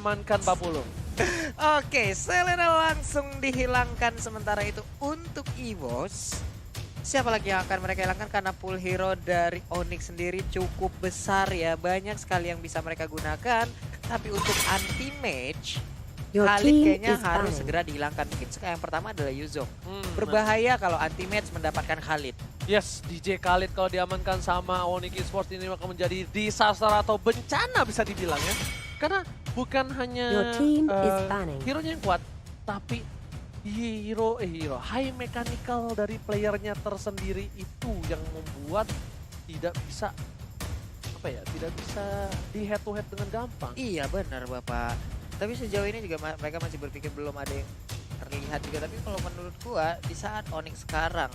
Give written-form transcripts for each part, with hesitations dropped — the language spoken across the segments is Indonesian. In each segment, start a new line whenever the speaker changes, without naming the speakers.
diamankan Pak Pulung.
Oke, Selena langsung dihilangkan. Sementara itu untuk EVOS, siapa lagi yang akan mereka hilangkan? Karena pool hero dari Onyx sendiri cukup besar ya. Banyak sekali yang bisa mereka gunakan. Tapi untuk anti-match,
Your
Khalid
team
kayaknya
is
harus
banned.
segera dihilangkan. Mungkin yang pertama adalah Yuzong.
Nah,
Berbahaya kalau anti-match mendapatkan Khalid.
yes, DJ Khalid kalau diamankan sama Onyx Esports ini akan menjadi disaster atau bencana bisa dibilang ya. Karena bukan hanya
Your team is banning.
hero-nya yang kuat, tapi hero high mechanical dari playernya tersendiri itu yang membuat tidak bisa tidak bisa di head to head dengan gampang.
Iya benar Bapak. Tapi sejauh ini juga mereka masih berpikir belum ada yang terlihat juga. Tapi kalau menurut gua di saat Onyx sekarang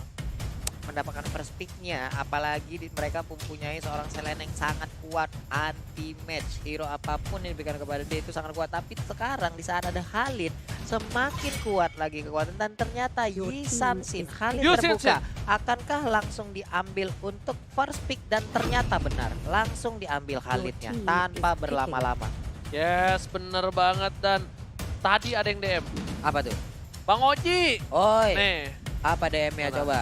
mendapatkan first pick-nya, apalagi mereka mempunyai seorang Selena yang sangat kuat anti match. Hero apapun yang diberikan kepada dia itu sangat kuat. Tapi sekarang di saat ada Khalid semakin kuat lagi kekuatan, dan ternyata Yi San-shin Khalid
Yi
terbuka.
San-shin.
Akankah langsung diambil untuk first pick, dan ternyata benar langsung diambil Khalidnya
team
tanpa
is
berlama-lama.
Yes, bener banget. Dan tadi ada yang DM.
Apa tuh?
Bang Oji.
Oi,
Nih,
apa DM-nya
Mana?
coba?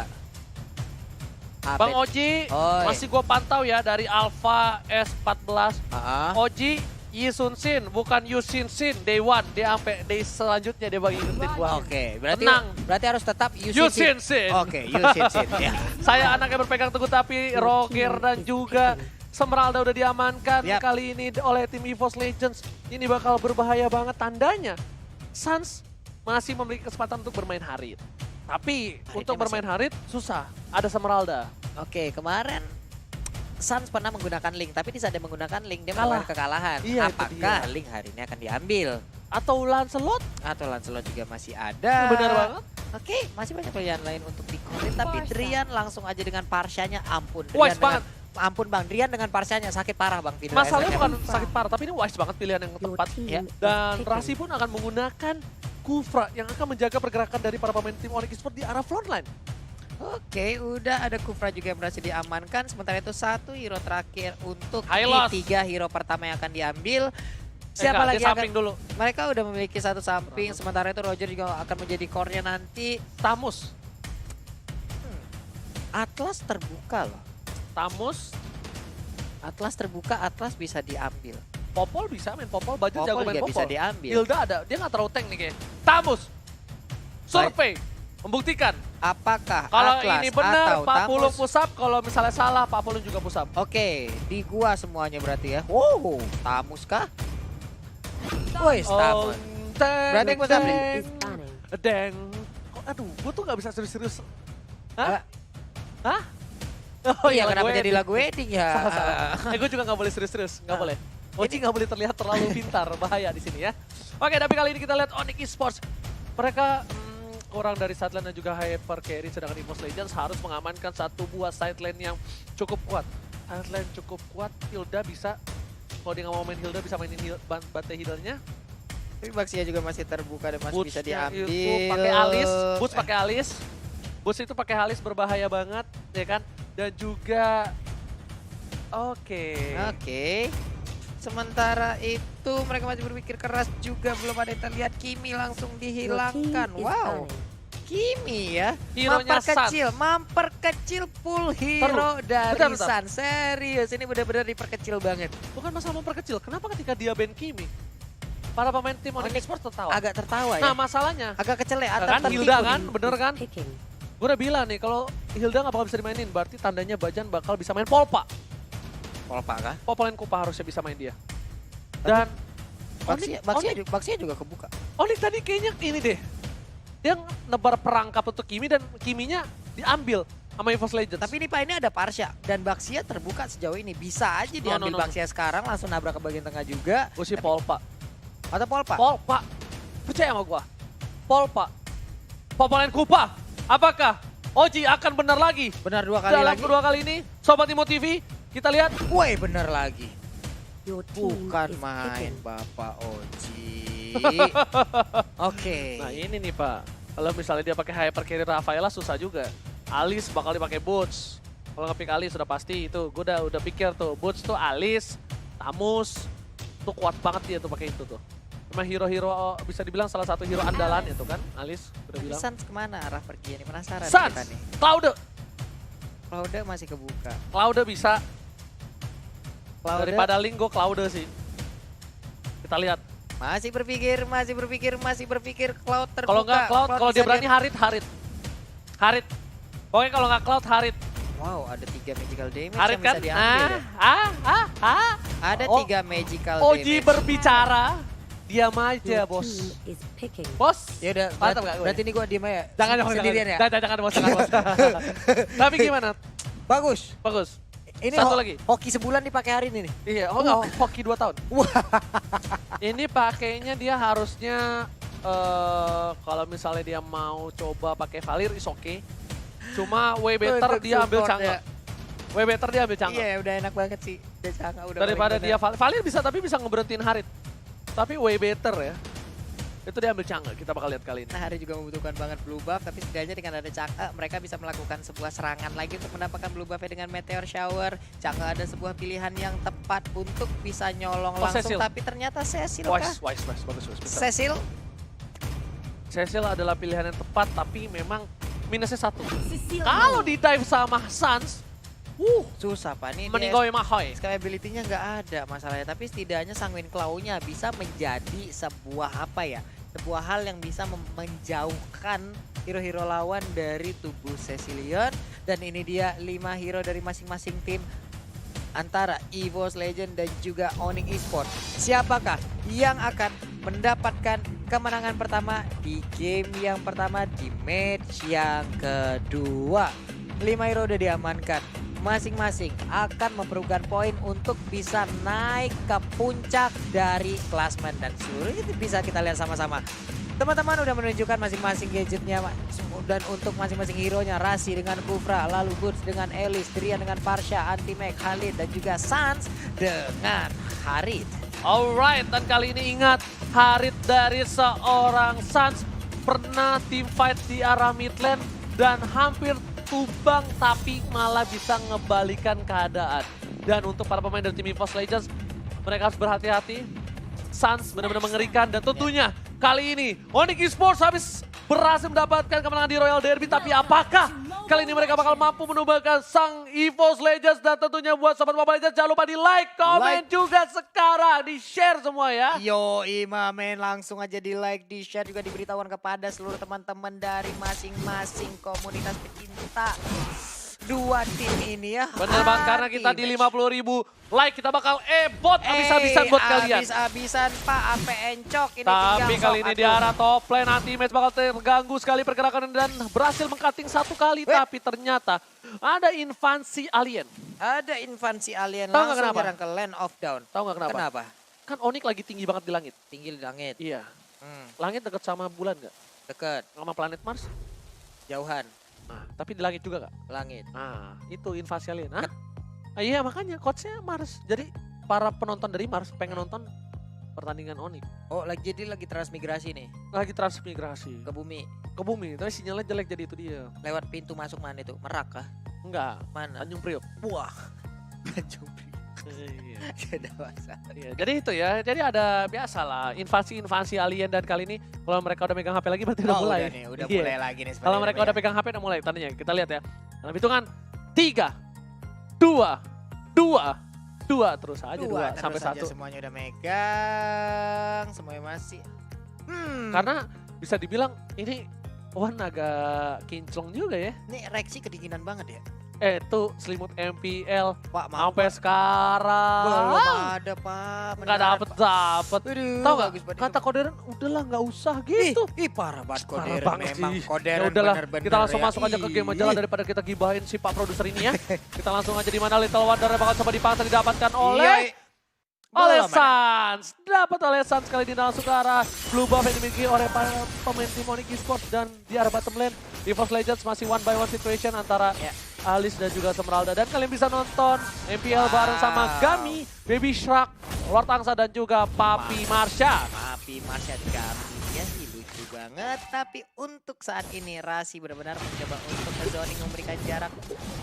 Apa?
Bang Oji
Oi.
masih gue pantau ya dari Alpha S14.
Ah,
Oji Yi Sun-shin, bukan Yu Shin-shin, day 1. Dia sampai day selanjutnya dia bagi ingetin gua.
Oke,
Tenang.
berarti harus tetap
Yu
Yushin.
Shin-shin.
Oke, Yushin ya.
Saya anaknya berpegang teguh tapi Roger dan juga Semeralda udah diamankan
Yap.
kali ini oleh tim EVOS Legends. Ini bakal berbahaya banget tandanya. Suns masih memiliki kesempatan untuk bermain Harit. Tapi
Haritnya
untuk bermain Harit susah. Ada Semeralda.
Oke, kemarin Suns pernah menggunakan Link, tapi di saat dia menggunakan Link dia
Kalah.
mengalami kekalahan.
Iya, itu
Apakah
dia.
Link hari ini akan diambil?
Atau Lancelot.
Atau Lancelot juga masih ada.
Benar banget.
Oke, masih banyak pilihan lain untuk dikorin, tapi
Parsha.
Drian langsung aja dengan Parsyanya, ampun.
Wise
Drian
banget.
ampun Bang, Drian dengan Parsyanya sakit parah Bang. Video
Masalahnya
efeknya.
bukan sakit parah, tapi ini wise banget pilihan yang
Your
tepat.
team
Ya.
is
Dan
taken.
Rasi pun akan menggunakan Kufra yang akan menjaga pergerakan dari para pemain tim Onyx Esports di arah frontline.
Oke, udah ada Kufra juga yang berhasil diamankan. Sementara itu satu hero terakhir untuk
Hylos.
tiga hero pertama yang akan diambil. Siapa
Enggak,
lagi
dia
yang akan...
samping dulu.
Mereka udah memiliki satu samping. Sementara itu Roger juga akan menjadi core-nya nanti.
Tamus.
Atlas terbuka loh.
Tamus.
Atlas terbuka, Atlas bisa diambil.
Popol bisa main Popol, Baju jago
Popol
main
juga bisa
Popol.
diambil.
Hilda ada, dia nggak terlalu tank nih kayaknya. Tamus. Survei. Membuktikan.
Apakah
Kalau
Atlas
ini benar,
atau
Pak Pulung
Tamus?
push up. Kalau misalnya salah, Pak Pulung juga push up.
Oke, di gua semuanya berarti ya. Wow, Tamus kah? Woi, Tamus. Berarti yang push up nih?
Is banning.
Deng. Aduh, gue tuh nggak bisa serius-serius. Hah?
Ah.
Hah?
Oh iya, kenapa
lagu
jadi
wedding.
lagu wedding ya?
Salah. Gue juga nggak boleh serius-serius, nggak boleh. Oci nggak boleh terlihat terlalu pintar, bahaya di sini ya. Oke, tapi kali ini kita lihat Onyx Esports. Mereka kurang dari side lane dan juga hyper carry, sedangkan EVOS Legends harus mengamankan satu buah side lane yang cukup kuat. Side lane cukup kuat, Hilda bisa, kalau dia nggak mau main Hilda bisa mainin bate healernya.
Tapi Baxia juga masih terbuka dan masih bisa
Boots-nya
diambil.
itu pakai alis, Boots pakai alis. Boots itu pakai alis berbahaya banget, ya kan? Dan juga,
Oke. Sementara itu mereka masih berpikir keras juga, belum ada yang terlihat. Kimi langsung
Your team
dihilangkan.
is
Wow,
banning.
Kimi ya.
Hero-nya
Memperkecil pool hero dari
bentar.
Sun. Serius, ini benar-benar diperkecil banget.
bukan masalah memperkecil. Kenapa ketika dia ban Kimi, para pemain tim Onyx
Onyx
Esports tertawa?
Agak tertawa ya.
Nah masalahnya,
Agak keceleatan.
kan
tertipu
Hilda
nih.
kan, bener kan?
Picking.
Gue udah bilang nih, kalau Hilda nggak bakal bisa dimainin, berarti tandanya Bajan bakal bisa main Polpa.
Polpa kah?
Popolain Kupa harusnya bisa main dia. Dan
Baxia juga kebuka.
Onyx tadi kayaknya ini deh, dia nebar perangkap untuk Kimi dan Kiminya diambil sama EVOS Legends.
Tapi ini Pak, ini ada Parsha dan Baxia terbuka sejauh ini. Bisa aja diambil
no.
Baxia sekarang, langsung nabrak ke bagian tengah juga.
gue sih Polpa.
Atau Polpa?
Polpa, percaya sama gua. Polpa, Popolain Kupa. Apakah Oji akan benar lagi
Benar dua kali
dalam
lagi.
kedua kali ini? Sobat Imo TV, kita lihat.
Woi, bener lagi.
Your team
Bukan
is
main
taken.
Bapak Oji. Oke.
Nah ini nih Pak, kalau misalnya dia pakai hyper carry Rafaela susah juga. Alis bakal dipakai Boots. Kalau nge-pick Alis sudah pasti itu, gue udah pikir tuh Boots tuh Alis, Tamus, tuh kuat banget dia tuh pakai itu tuh. Memang hero-hero bisa dibilang salah satu hero andalan itu kan, Alis udah
Tapi
bilang.
Suns kemana arah pergi ini? Penasaran
Suns,
kita nih.
Cloud
Cloud masih kebuka.
bisa.
Cloud
Daripada Link gue Cloud sih. Kita lihat.
masih berpikir Cloud terbuka.
Kalau nggak Cloud, kalau dia
bisa
berani Harit. Harit. Pokoknya kalau nggak Cloud, Harit.
Wow, ada 3 magical damage
Harit
yang
kan?
bisa diambil. ya. Ada
Oh,
3 magical
Oji
damage.
berbicara. Diam aja,
Your
bos.
team is picking.
Bos.
Ya udah,
Mantap nggak gue?
berarti ini gua diem aja.
Jangan,
sendirian ya.
Jangan, bos. Tapi gimana?
Bagus.
Bagus.
Ini
Satu lagi.
hoki sebulan dipakai hari ini nih.
Iya, oh nggak, hoki 2 tahun. Ini pakainya dia harusnya kalau misalnya dia mau coba pakai Valir is okay. Cuma way better
Untuk
dia ambil
support
jungle.
ya.
Way better dia ambil jungle.
Iya, udah enak banget sih. Dia Chang'e udah
Daripada
paling
dia
bener.
Valir bisa tapi bisa ngeberhentiin Harit. Tapi way better ya. Itu dia ambil jungle, kita bakal lihat kali ini.
Nah, Hari juga membutuhkan banget blue buff, tapi setidaknya dengan ada Chang'e, mereka bisa melakukan sebuah serangan lagi untuk mendapatkan blue buff dengan Meteor Shower. Chang'e ada sebuah pilihan yang tepat untuk bisa nyolong
Oh,
langsung,
Cecil.
tapi ternyata Cecil kah?
Wise, bagus. Bentar.
Cecil?
Cecil adalah pilihan yang tepat, tapi memang minusnya 1. Kalau di dive sama Suns,
Susah, Pak. Ini
mending
dia
gue Mahoy.
scalability-nya nggak ada masalahnya, tapi setidaknya Sanguine Claw-nya bisa menjadi sebuah apa ya? Sebuah hal yang bisa menjauhkan hero-hero lawan dari tubuh Cecilion. Dan ini dia 5 hero dari masing-masing tim antara EVOS Legend dan juga Onyx Esports. Siapakah yang akan mendapatkan kemenangan pertama di game yang pertama di match yang kedua? 5 hero udah diamankan. Masing-masing akan memperlukan poin untuk bisa naik ke puncak dari klasmen, dan seluruh itu bisa kita lihat sama-sama. Teman-teman udah menunjukkan masing-masing gadgetnya dan untuk masing-masing hero-nya. Rasi dengan Kufra, lalu Boots dengan Elis, Drian dengan Parsha, Anti-Mag, Khalid, dan juga Suns dengan Harit.
Alright, dan kali ini ingat, Harit dari seorang Suns pernah team fight di arah mid lane dan hampir tumbang tapi malah bisa ngebalikan keadaan. Dan untuk para pemain dari tim EVOS Legends, mereka harus berhati-hati. Suns benar-benar mengerikan dan tentunya kali ini Onyx Esports habis berhasil mendapatkan kemenangan di Royal Derby. Tapi apakah kali ini mereka bakal mampu menumbangkan sang EVOS Legends? Dan tentunya buat Sobat Mobile Legends jangan lupa di like, komen juga sekarang, di share semua ya.
Yo Imamen, langsung aja di like, di share, juga diberitahukan kepada seluruh teman-teman dari masing-masing komunitas pecinta dua tim ini ya.
Bener banget, karena kita di 50.000 like kita bakal bot habis-habisan buat kalian.
Habis-habisan Pak, sampai encok ini.
Tapi
tinggal
kali
sok
ini di
atuh.
arah top lane anti-match bakal terganggu sekali pergerakan dan berhasil mengcutting 1 kali. Tapi ternyata ada invasi alien.
Ada invasi alien
Tahu nggak
langsung
kenapa?
nyerang ke Land of Dawn.
Tahu nggak kenapa?
Kenapa?
Kan Onyx lagi tinggi banget di langit.
Tinggi di langit.
Iya.
Hmm,
Langit deket sama bulan nggak?
deket,
Sama planet Mars?
jauhan,
Nah, tapi di langit juga nggak?
langit.
Nah, itu invasi alien. Hah? Ah, iya makanya coachnya Mars. Jadi para penonton dari Mars pengen nonton pertandingan Onyx.
Oh, jadi lagi transmigrasi nih
Lagi transmigrasi
ke bumi.
ke bumi. Tapi sinyalnya jelek jadi itu dia.
Lewat pintu masuk mana itu? Merak kah?
Enggak,
Mana?
Tanjung Priok.
Wah. Tanjung Priok.
Iya.
Ada masalah.
Iya, jadi itu ya. Jadi ada biasalah invasi-invasi alien, dan kali ini kalau mereka udah megang HP lagi berarti udah
Oh,
mulai.
udah nih, udah
Iya.
mulai lagi nih.
Kalau mereka udah pegang HP udah mulai tandanya. Kita lihat ya. Dalam hitungan 3, 2, 2 terus aja 2 sampai 1.
Semuanya udah megang, semuanya masih.
Karena bisa dibilang ini Wan agak kinclong juga ya.
Nih Rexy kedinginan banget ya.
Tuh selimut MPL
Pak, maaf.
sampai sekarang.
Belum ada, Pak.
Nggak dapet.
Aduh,
Tahu nggak?
bagus banget.
Kata Koderen, udahlah nggak usah
Ih,
gitu.
parah banget
Parah
Koderen
banget
memang.
sih.
Koderen
Ya udahlah,
bener-bener
kita langsung
ya.
masuk aja ke game aja lah
Ih.
daripada kita gibahin si Pak Produser ini ya. Kita langsung aja di mana Little Wonder bakal coba dipaksa didapatkan oleh
Belum ada.
Suns. Dapat oleh Suns kali ini langsung ke arah blue buff yang dimiliki oleh para pemain tim Onyx Esports, dan di arah bottom lane EVOS Legends masih 1-by-1 situation antara
Ya.
Alice dan juga Semeralda, dan kalian bisa nonton MPL bareng sama Gami, Baby Shark, Lord Angsa dan juga Papi Marsha.
Papi Marsha Gami Ya sih lucu banget, tapi untuk saat ini Rasi benar-benar mencoba untuk zoning memberikan jarak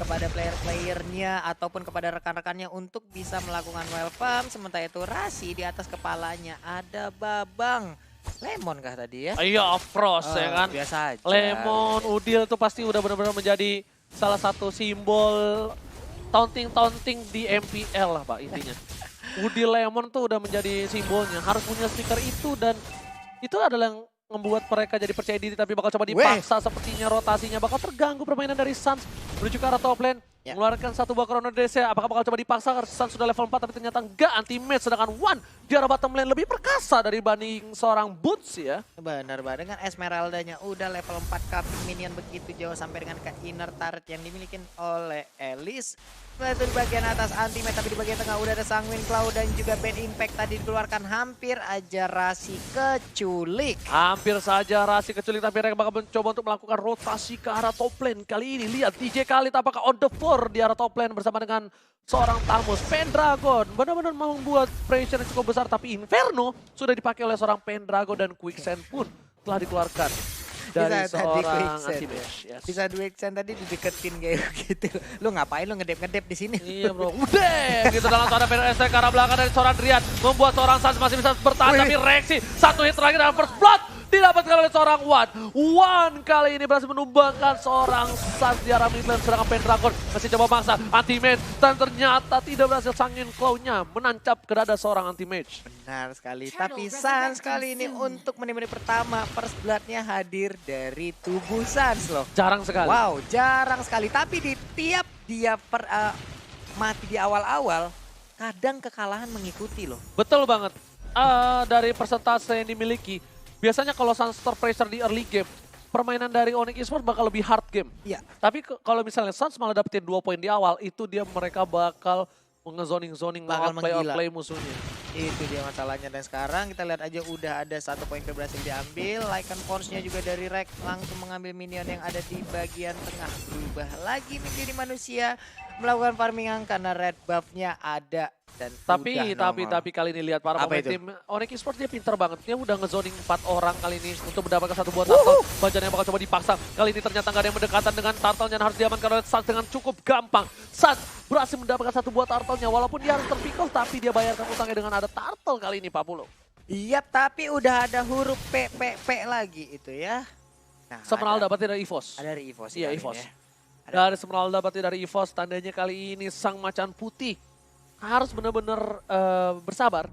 kepada player-playernya ataupun kepada rekan-rekannya untuk bisa melakukan well farm. Sementara itu Rasi di atas kepalanya ada Babang. Lemon kah tadi ya?
Iya, of course ya kan.
Biasa aja.
Lemon, Udil tuh pasti udah benar-benar menjadi salah satu simbol taunting-taunting di MPL lah Pak intinya. Udil Lemon tuh udah menjadi simbolnya. Harus punya speaker itu dan itu adalah yang membuat mereka jadi percaya diri tapi bakal coba dipaksa sepertinya rotasinya bakal terganggu permainan dari Suns menuju ke arah top lane.
Ya.
Mengeluarkan satu buah Chrono Dash ya. Apakah bakal coba dipaksa? Suns sudah level 4 tapi ternyata enggak anti-match. Sedangkan One di arah bottom lane lebih perkasa dibanding seorang Boots ya.
Benar banget dengan Esmeraldanya udah level 4 capping minion begitu jauh sampai dengan ke inner turret yang dimiliki oleh Elise. Itu di bagian atas anti-meta tapi di bagian tengah udah ada Sanguine Cloud dan juga Bad Impact tadi dikeluarkan hampir aja Rasi keculik.
Hampir saja Rasi keculik tapi mereka bakal mencoba untuk melakukan rotasi ke arah top lane. Kali ini lihat DJ Khalid apakah on the floor di arah top lane bersama dengan seorang Tamus. Pendragon benar-benar membuat pressure yang cukup besar tapi Inferno sudah dipakai oleh seorang Pendragon dan Quicksand pun telah dikeluarkan dari
Bisa tadi
seorang
Quicksand.
anti-match. Yes.
Bisa Quicksand tadi dideketin kayak gitu. Lu ngapain lu ngedep-ngedep di sini?
Iya bro, udah gitu dalam tanda PST ke arah belakang dari seorang Drian membuat seorang Suns masih bisa bertahan tapi reaksi satu hit terakhir dalam first blood didapatkan oleh seorang One. One kali ini berhasil menumbangkan seorang Suns di arah mid lane sedangkan Pendragon masih coba maksa anti-match dan ternyata tidak berhasil. Sanguine Claw-nya menancap ke dada seorang anti-match.
Benar sekali, tapi Suns kali ini untuk menit-menit pertama first blood-nya hadir dari tubuh Suns loh.
Jarang sekali.
Wow, jarang sekali. Tapi di tiap dia mati di awal-awal, kadang kekalahan mengikuti loh.
Betul banget. Dari persentase yang dimiliki, biasanya kalau Suns terpressure di early game, permainan dari Onyx Esports bakal lebih hard game.
Iya.
Tapi kalau misalnya Suns malah dapetin 2 poin di awal, itu mereka bakal nge-zoning
Bakal
outplay musuhnya.
Itu dia masalahnya. Dan sekarang kita lihat aja udah ada 1 poin berhasil diambil. Lycan Force-nya juga dari Rex langsung mengambil minion yang ada di bagian tengah. Berubah lagi menjadi manusia. Melakukan farming karena red buff-nya ada. Dan
Tapi kali ini lihat para
Apa
pemain
itu?
tim Onyx Esports dia pinter banget. Dia udah nge-zoning 4 orang kali ini untuk mendapatkan satu buah turtle. Bajanya bakal coba dipaksa. Kali ini ternyata nggak ada yang mendekatan dengan turtle-nya harus diamankan oleh Suns dengan cukup gampang. Suns berhasil mendapatkan satu buah turtle-nya walaupun dia harus terpikul tapi dia bayarkan utangnya dengan ada turtle kali ini Pak Pulo.
Iya, tapi udah ada huruf P lagi itu ya. Nah,
Semeral dapatin dari EVOS.
Ada dari EVOS.
Iya
kali ini
EVOS.
ya.
Dari Semeral dapatin dari EVOS tandanya kali ini sang macan putih harus benar-benar bersabar.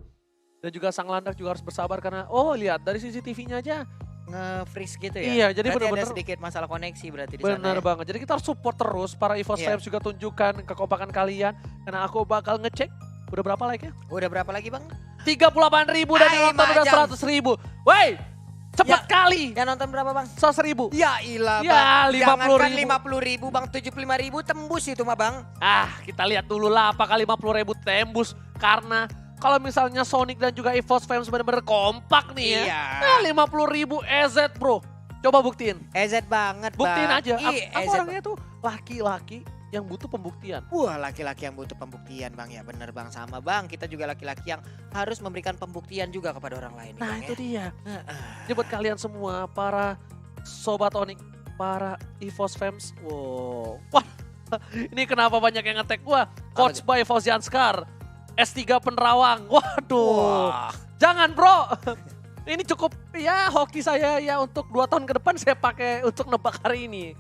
Dan juga sang landak juga harus bersabar karena lihat dari CCTV-nya aja
Nge-freeze gitu ya.
Iya, jadi
Berarti
benar-benar
ada sedikit masalah koneksi berarti di sana.
bener
Ya?
banget. Jadi kita harus support terus para EVOS
Iya.
fans juga tunjukkan kekompakan kalian karena aku bakal ngecek udah berapa like-nya?
Udah berapa lagi, Bang?
38.000 dan yang nonton udah 100.000. Woi, cepet kali.
Yang nonton berapa, Bang?
100.000.
Ya ilah,
Ya,
Bang.
50.000.
50.000, Bang. 75.000 tembus itu mah, Bang.
Kita lihat dulu lah apakah 50.000 tembus karena kalau misalnya Sonic dan juga EVOS fans benar-benar kompak nih ya.
Iya.
50.000 EZ bro. Coba buktiin.
EZ banget,
Buktiin
Bang.
aja.
Ih,
Aku
EZ.
orangnya tuh laki-laki yang butuh pembuktian.
Wah, laki-laki yang butuh pembuktian, Bang. Ya bener, Bang. Sama, Bang. Kita juga laki-laki yang harus memberikan pembuktian juga kepada orang lain.
Nah
Bang,
itu
ya.
dia.
Heeh.
Jadi buat kalian semua, para Sobat Onyx, para EVOS fans. Wow. Wah, ini kenapa banyak yang nge-tag gua? Coach
tuh?
by Fauzian Skar. S3 Penerawang. Waduh.
Wah.
Jangan bro. Ini cukup ya hoki saya ya untuk 2 tahun ke depan saya pakai untuk nebak hari ini.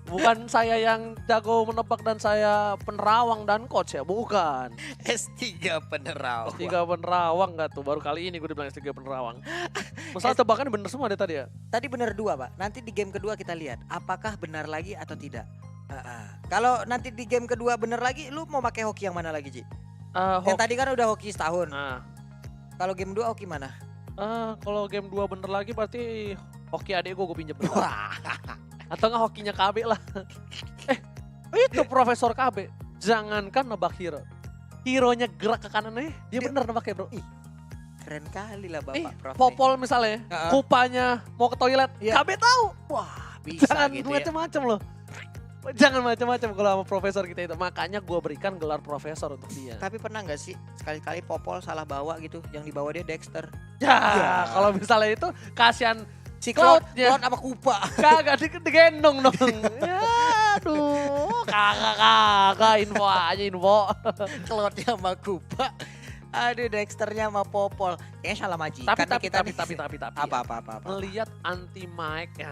Bukan saya yang jago menebak dan saya penerawang dan coach ya, bukan.
S3 penerawang.
S3 penerawang nggak tuh, baru kali ini gue dibilang S3 penerawang. Masalah tebakannya bener semua deh tadi ya.
Tadi bener 2, Pak. Nanti di game kedua kita lihat apakah benar lagi atau tidak. Kalau nanti di game kedua bener lagi, lu mau pakai hoki yang mana lagi, Ji? Yang tadi kan udah hoki setahun.
Nah,
Kalau game 2 hoki mana?
kalau game 2 bener lagi berarti hoki adek gue pinjem bentar.
Wah.
Atau nggak hokinya KB lah. Itu Profesor KB. Jangankan nebak hero. Hero-nya gerak ke kanannya, dia bener nebak ya bro.
Keren kali lah Bapak Prof. nih.
Popol misalnya,
Heeh.
kupanya mau ke toilet,
Iya.
KB tahu.
Wah, bisa
Jangan
gitu ya.
macam-macam loh. Jangan macam-macam kalau sama profesor kita itu. Makanya gue berikan gelar profesor untuk dia.
Tapi pernah nggak sih sekali-kali Popol salah bawa gitu, yang dibawa dia Dexter?
Ya, kalau misalnya itu kasihan
Si
Cloud-nya.
Cloud apa Kupa?
kagak digendong dong. Ya, aduh, kagak info aja info.
Cloudnya sama Kupa. Aduh, Dexternya sama Popol. Kayaknya salah majikan.
Tapi
nih. Apa.
Melihat anti Mage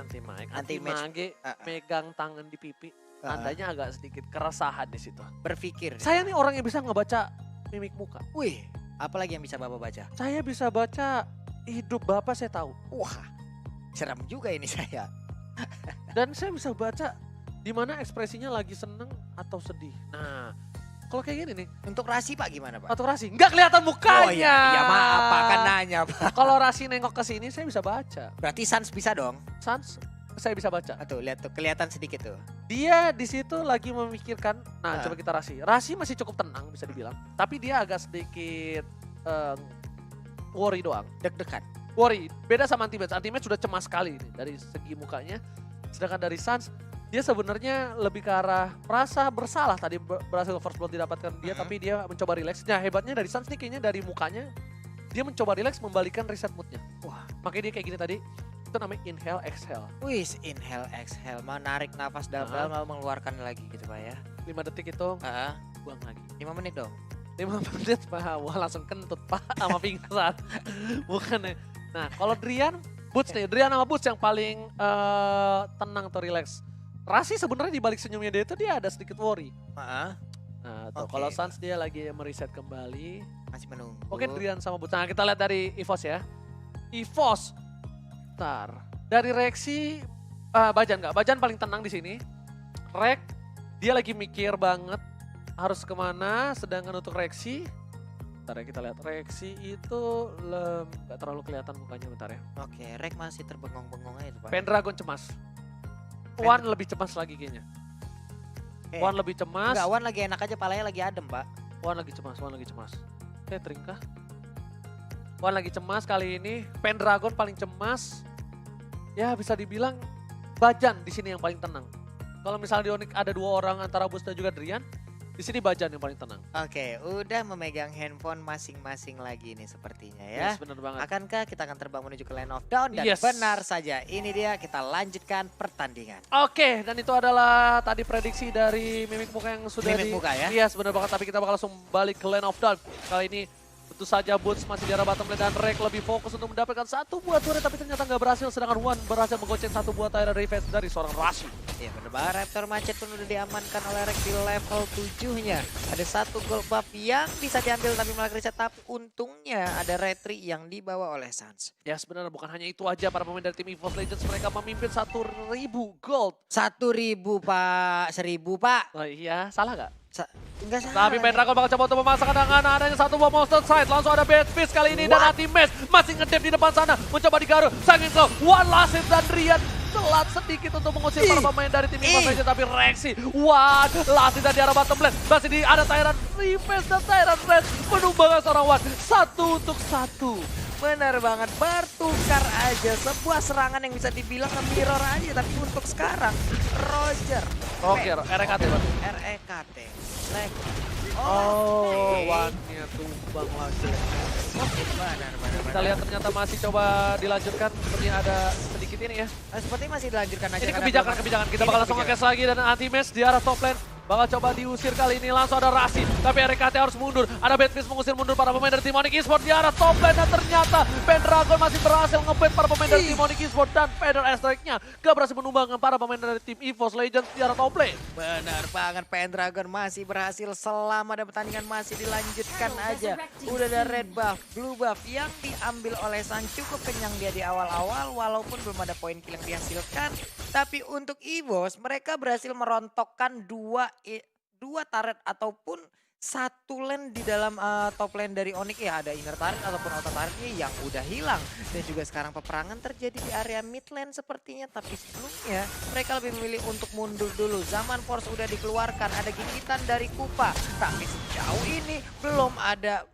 megang tangan di pipi, tandanya agak sedikit keresahan di situ.
Berpikir.
Saya nih orang yang bisa ngebaca mimik muka.
Wih, apalagi yang bisa Bapak baca?
Saya bisa baca hidup Bapak, saya tahu.
Wah, seram juga ini saya.
Dan saya bisa baca di mana ekspresinya lagi seneng atau sedih. Nah, kalau kayak gini nih,
Untuk Rasi Pak gimana Pak?
atau Rasi, nggak kelihatan mukanya.
Oh iya, maaf Pak, kan nanya Pak.
Kalau Rasi nengok ke sini, saya bisa baca.
Berarti Sans bisa dong?
Sans, saya bisa baca.
Tuh, lihat tuh, kelihatan sedikit tuh.
Dia di situ lagi memikirkan. Nah,
Ah.
coba kita Rasi. Rasi masih cukup tenang bisa dibilang. Tapi dia agak sedikit worry doang.
Deg-degan.
Worry. Beda sama Anti-Match. Anti-Match sudah cemas sekali nih dari segi mukanya. Sedangkan dari Sans, dia sebenarnya lebih ke arah merasa bersalah tadi berhasil first blood didapatkan dia, tapi dia mencoba relax. Nah, hebatnya dari Sans nih kayaknya dari mukanya dia mencoba relax membalikan reset moodnya.
Wah.
Makanya dia kayak gini tadi. Itu namanya inhale exhale.
Wih, inhale, exhale, menarik nafas dalam-dalam lalu mengeluarkan lagi gitu Pak ya.
5 detik itu
Heeh.
buang lagi.
5 menit dong.
5 menit Pak, wah langsung kentut Pak sama pingsan. Bukan ya. Nah, kalau Drian, Boots nih, Drian sama Boots yang paling tenang atau relax. Rasi sebenarnya di balik senyumnya dia itu dia ada sedikit worry.
Heeh.
Nah, tuh,
Oke.
kalau Sans dia lagi meriset kembali.
Masih menunggu.
Oke, Drian sama Boots. Nah, kita lihat dari EVOS ya. EVOS. Bentar. Dari Rexy, Bajan nggak? Bajan paling tenang di sini. Rek, dia lagi mikir banget harus kemana. Sedangkan untuk Rexy, bentar ya kita lihat. Rexy itu nggak terlalu kelihatan mukanya, bentar ya.
Oke, Rek masih terbengong-bengong aja tuh Pak.
Pendragon cemas. Wan lebih cemas lagi kayaknya.
Eh,
Wan lebih cemas.
Enggak, Wan lagi enak aja, palanya lagi adem Pak.
Wan lagi cemas, Wan lagi cemas. Catering kah? Wan lagi cemas kali ini. Pendragon paling cemas. Ya bisa dibilang Bajan di sini yang paling tenang. Kalau misalnya di Onyx ada 2 orang antara Bus dan juga Drian, di sini Bajan yang paling tenang.
Oke, udah memegang handphone masing-masing lagi nih sepertinya ya.
Yes, bener banget.
Akankah kita akan terbang menuju ke Land of Dawn? Dan
Yes.
benar saja, ini dia kita lanjutkan pertandingan.
Oke, dan itu adalah tadi prediksi dari Mimik Muka yang sudah
Mimik Muka ya?
Yes, bener banget. Tapi kita bakal langsung balik ke Land of Dawn. Kali ini tentu saja Boots masih di arah bottom lane dan Rek lebih fokus untuk mendapatkan 1 buah turret tapi ternyata nggak berhasil. Sedangkan Wan berhasil menggocek 1 buah tire revenge dari seorang Rasi.
Ya bener banget, Raptor Macet pun udah diamankan oleh Rek di level 7-nya. Ada 1 gold buff yang bisa diambil tapi malah reset, tapi untungnya ada retri yang dibawa oleh Sans.
Yes, benar, bukan hanya itu aja para pemain dari tim EVOS Legends mereka memimpin 1.000 gold.
1.000 Pak, 1.000 Pak.
Oh iya, salah nggak?
Enggak salah.
Tapi Pendragon bakal coba untuk memasakkan dengan adanya 1 buah monster side. Langsung ada Bad Fist kali ini dan Anti-Match masih ngedep di depan sana. Mencoba digaruh, Sangin Claw, One last hit dan Rian telat sedikit untuk mengusir para pemain dari tim EVOS Legends. Tapi Rexy, One last hit dan di arah bottom lane. Masih ada Tyrant Revenge dan Tyrant Red menumbangkan seorang One. 1 untuk 1.
Benar banget, bertukar aja sebuah serangan yang bisa dibilang mirror aja. Tapi untuk sekarang, Roger.
Oke, RKT berarti.
REKT. Leg.
Oh, One-nya tumbang lagi.
Benar.
Kita lihat ternyata masih coba dilanjutkan. Seperti ada sedikit ini ya.
Seperti masih dilanjutkan aja.
Ini
karena
kebijakan. Kita
Ini
bakal langsung nge-gas lagi dan Anti-Match di arah top lane. Bakal coba diusir kali ini, langsung ada Rasi. Tapi RKT harus mundur. Ada Badfist mengusir mundur para pemain dari tim Onyx Esports di arah top lane. Dan ternyata Pendragon masih berhasil nge-ban para pemain dari tim Onyx Esports. Dan Feather Airstrike-nya gak berhasil menumbangkan para pemain dari tim EVOS Legends di arah top lane.
Benar banget, Pendragon masih berhasil selama dan pertandingan masih dilanjutkan aja. Udah ada red buff, blue buff yang diambil oleh San, cukup kenyang dia di awal-awal walaupun belum ada poin kill yang dihasilkan. Tapi untuk EVOS mereka berhasil merontokkan dua turret ataupun 1 lane di dalam top lane dari Onyx ya. Ada inner turret ataupun outer turretnya yang udah hilang. Dan juga sekarang peperangan terjadi di area mid lane sepertinya. Tapi sebelumnya mereka lebih memilih untuk mundur dulu. Zaman Force udah dikeluarkan, ada gigitan dari Kupa. Tapi sejauh ini belum ada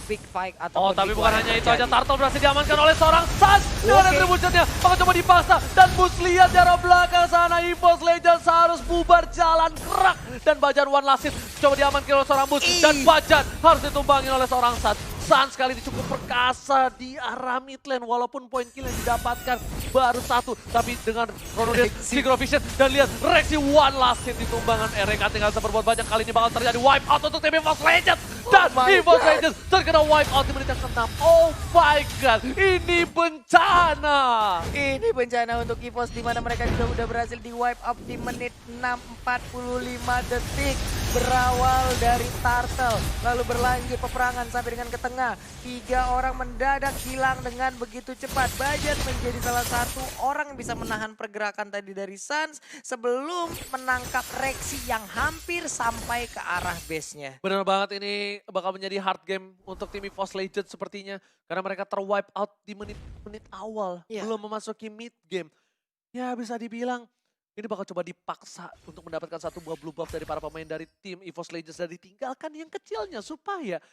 big fight atau
Oh, tapi bukan hanya itu aja. Turtle berhasil diamankan oleh seorang Sans. Dengan atributnya, bakal coba dipaksa. Dan Bus lihat dari belakang sana, EVOS Legends harus bubar jalan kerak. Dan Bajan one last hit, coba diamankan oleh seorang Bus. Dan Bajan harus ditumbangin oleh seorang Sans kali ini cukup perkasa di arah mid lane. Walaupun poin kill yang didapatkan baru 1. Tapi dengan Chronodate, Synchrovision, dan lihat Rexy one last hit di tumbangan RNG tinggal seberbuat banyak. Kali ini bakal terjadi wipe out untuk tim EVOS Legends. Dan EVOS Legends terkena wipe out di menit yang ke-6. Oh my god, ini bencana.
Ini bencana untuk EVOS di mana mereka juga udah berhasil di wipe up di menit 6:45 detik. Berawal dari Turtle, lalu berlanjut peperangan sampai dengan ke tengah. 3 orang mendadak hilang dengan begitu cepat. Bajan menjadi salah satu orang yang bisa menahan pergerakan tadi dari Sans sebelum menangkap Rexy yang hampir sampai ke arah base-nya.
Benar banget, ini bakal menjadi hard game untuk tim EVOS Legends sepertinya. Karena mereka terwipe out di menit-menit awal, belum memasuki mid game. Ya bisa dibilang ini bakal coba dipaksa untuk mendapatkan satu buah blue buff dari para pemain dari tim EVOS Legends dan ditinggalkan yang kecilnya supaya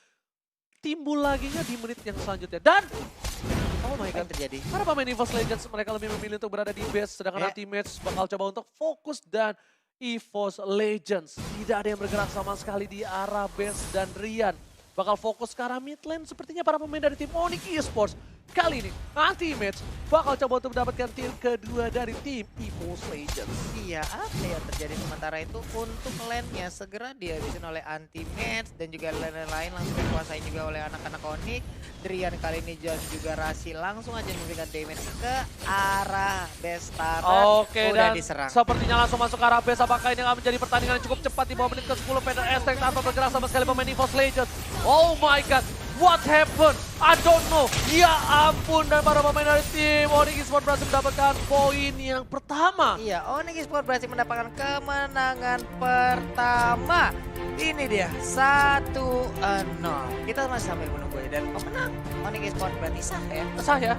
timbul laginya di menit yang selanjutnya. Dan oh my god,
terjadi?
para pemain EVOS Legends mereka lebih memilih untuk berada di base, sedangkan teammates bakal coba untuk fokus. Dan EVOS Legends tidak ada yang bergerak sama sekali di arah base, dan Rian bakal fokus ke arah mid lane. Sepertinya para pemain dari tim Onyx Esports kali ini Anti-Match bakal coba untuk mendapatkan kill kedua dari tim EVOS Legends.
Iya, apa yang terjadi sementara itu untuk lane-nya segera dihabisin oleh Anti-Match dan juga lane lain langsung dikuasai juga oleh anak-anak Onyx. Drian kali ini dan juga Rasi langsung aja memberikan damage ke arah base turret.
Oke,
udah
dan
diserang.
sepertinya langsung masuk ke arah base. Apakah ini akan menjadi pertandingan yang cukup cepat di bawah menit ke-10? Pender Estek tanpa bergerak sama sekali pemain EVOS Legends. Oh my god, what happened? I don't know. Ya ampun, dan para pemain dari tim Onyx Esports berhasil mendapatkan poin yang pertama.
Iya, Onyx Esports berhasil mendapatkan kemenangan pertama. Ini dia 1-0. Kita masih sambil menunggu ya, dan pemenang Onyx Esports berarti sah ya.
Sah ya.